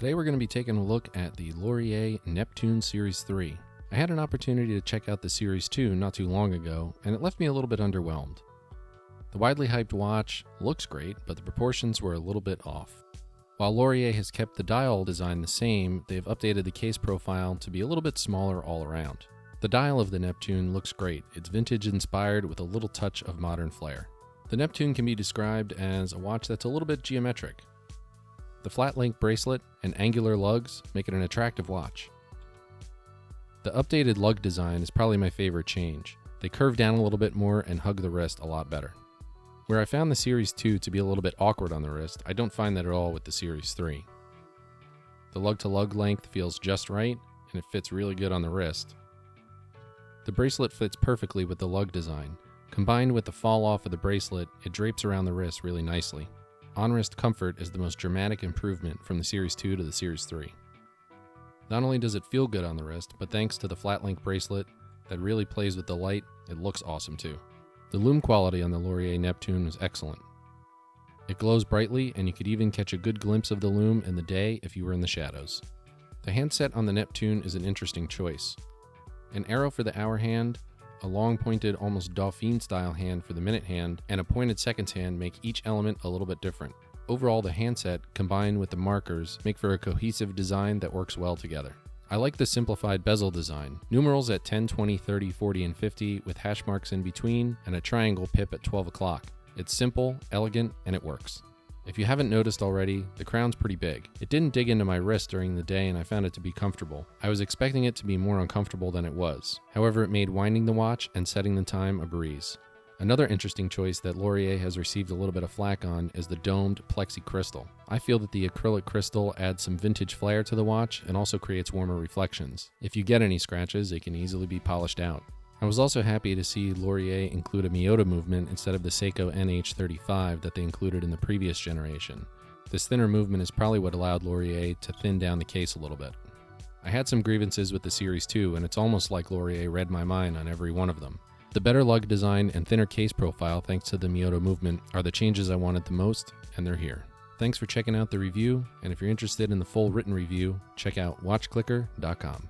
Today we're going to be taking a look at the Laurier Neptune Series 3. I had an opportunity to check out the Series 2 not too long ago, and it left me a little bit underwhelmed. The widely hyped watch looks great, but the proportions were a little bit off. While Laurier has kept the dial design the same, they've updated the case profile to be a little bit smaller all around. The dial of the Neptune looks great. It's vintage inspired with a little touch of modern flair. The Neptune can be described as a watch that's a little bit geometric. The flat link bracelet and angular lugs make it an attractive watch. The updated lug design is probably my favorite change. They curve down a little bit more and hug the wrist a lot better. Where I found the Series 2 to be a little bit awkward on the wrist, I don't find that at all with the Series 3. The lug-to-lug length feels just right, and it fits really good on the wrist. The bracelet fits perfectly with the lug design. Combined with the fall off of the bracelet, it drapes around the wrist really nicely. On-wrist comfort is the most dramatic improvement from the Series 2 to the Series 3. Not only does it feel good on the wrist, but thanks to the flat link bracelet that really plays with the light, it looks awesome too. The Loom Quality on the Laurier Neptune was excellent. It glows brightly, and you could even catch a good glimpse of the lume in the day if you were in the shadows. The handset on the Neptune is an interesting choice. An arrow for the hour hand, a long pointed almost Dauphine style hand for the minute hand, and a pointed seconds hand make each element a little bit different. Overall, the handset, combined with the markers, make for a cohesive design that works well together. I like the simplified bezel design. Numerals at 10, 20, 30, 40, and 50 with hash marks in between, and a triangle pip at 12 o'clock. It's simple, elegant, and it works. If you haven't noticed already, the crown's pretty big. It didn't dig into my wrist during the day and I found it to be comfortable. I was expecting it to be more uncomfortable than it was. However, it made winding the watch and setting the time a breeze. Another interesting choice that Laurier has received a little bit of flack on is the domed plexi crystal. I feel that the acrylic crystal adds some vintage flair to the watch and also creates warmer reflections. If you get any scratches, it can easily be polished out. I was also happy to see Laurier include a Miata Movement instead of the Seiko NH35 that they included in the previous generation. This thinner movement is probably what allowed Laurier to thin down the case a little bit. I had some grievances with the Series 2, and it's almost like Laurier read my mind on every one of them. The better lug design and thinner case profile thanks to the Miata Movement are the changes I wanted the most, and they're here. Thanks for checking out the review, and if you're interested in the full written review, check out watchclicker.com.